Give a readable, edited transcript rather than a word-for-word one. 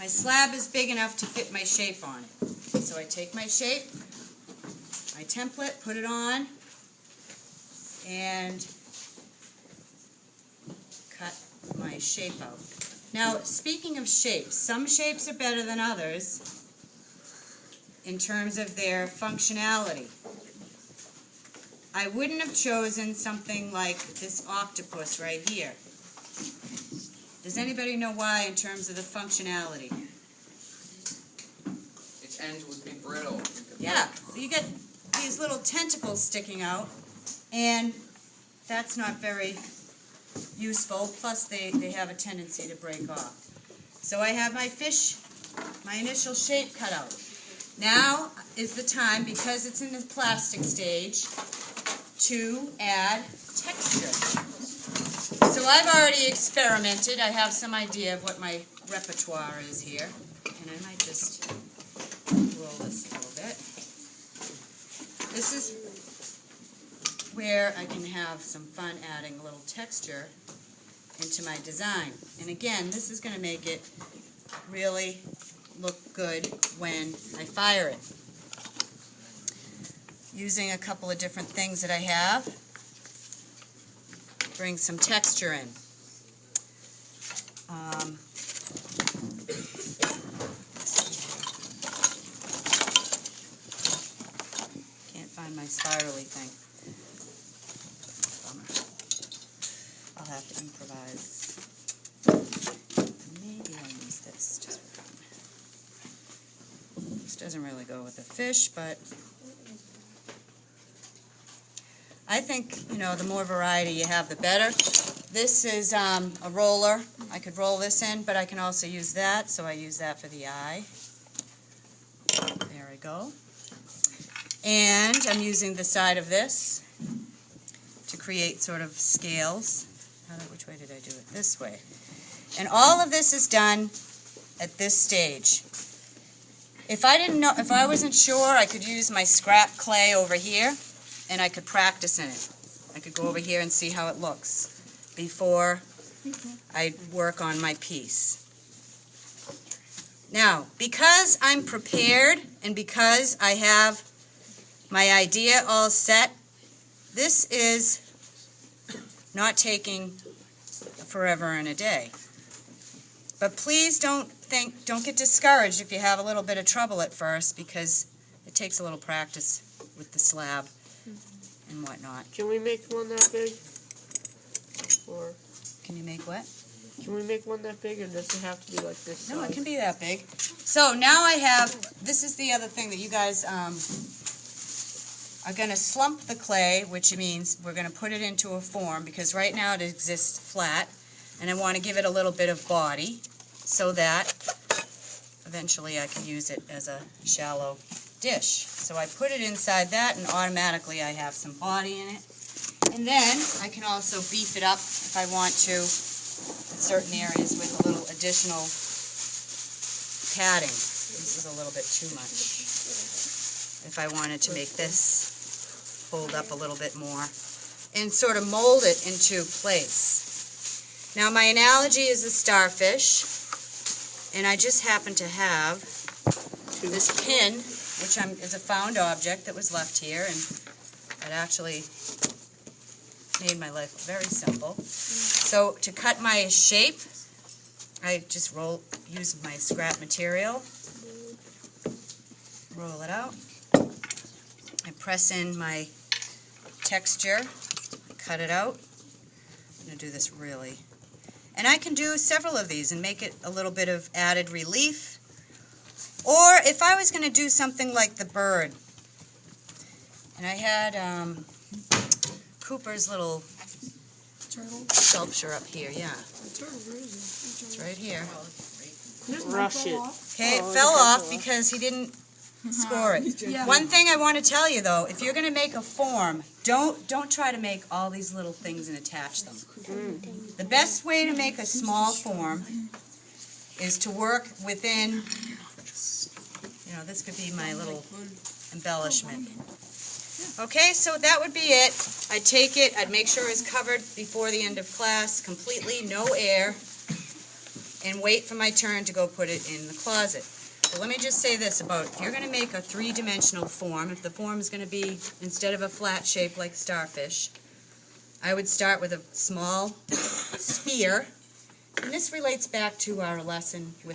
My slab is big enough to fit my shape on it. So I take my shape, my template, put it on, and cut my shape out. Now, speaking of shapes, some shapes are better than others in terms of their functionality. I wouldn't have chosen something like this octopus right here. Does anybody know why in terms of the functionality? Its ends would be brittle. Yeah, you get these little tentacles sticking out, and that's not very useful, plus they have a tendency to break off. So I have my fish, my initial shape cut out. Now is the time, because it's in the plastic stage, to add texture. So I've already experimented. I have some idea of what my repertoire is here. And I might just roll this a little bit. This is where I can have some fun adding a little texture into my design. And again, this is going to make it really look good when I fire it. Using a couple of different things that I have, bring some texture in. Can't find my spirally thing. Bummer. I'll have to improvise. Maybe I'll use this just for fun. This doesn't really go with the fish, but I think, you know, the more variety you have, the better. This is a roller. I could roll this in, but I can also use that, so I use that for the eye. There we go. And I'm using the side of this to create sort of scales. Which way did I do it? This way. And all of this is done at this stage. If I wasn't sure, I could use my scrap clay over here, and I could practice in it. I could go over here and see how it looks before I work on my piece. Now, because I'm prepared and because I have my idea all set, this is not taking forever and a day. But please don't get discouraged if you have a little bit of trouble at first, because it takes a little practice with the slab and whatnot. Can we make one that big? Or can you make what? Can we make one that big, or does it have to be like this size? No, it can be that big. So now I have, this is the other thing that you guys are going to slump the clay, which means we're going to put it into a form, because right now it exists flat, and I want to give it a little bit of body so that eventually I can use it as a shallow dish. So I put it inside that, and automatically I have some body in it. And then I can also beef it up if I want to in certain areas with a little additional padding. This is a little bit too much. If I wanted to make this hold up a little bit more and sort of mold it into place. Now my analogy is a starfish, and I just happen to have this pin, which is a found object that was left here, and it actually made my life very simple. So to cut my shape, I just use my scrap material, roll it out, I press in my texture, cut it out. I'm going to do this really. And I can do several of these and make it a little bit of added relief. Or if I was going to do something like the bird, and I had Cooper's little sculpture up here, yeah. It's right here. Rush it. Okay, it fell off because he didn't score it. Yeah. One thing I want to tell you though, if you're going to make a form, don't try to make all these little things and attach them. The best way to make a small form is to work within, you know, this could be my little embellishment. Okay, so that would be it. I'd take it, I'd make sure it's covered before the end of class, completely, no air. and wait for my turn to go put it in the closet. But let me just say this about, if you're going to make a three-dimensional form, if the form is going to be, instead of a flat shape like starfish, I would start with a small sphere. And this relates back to our lesson with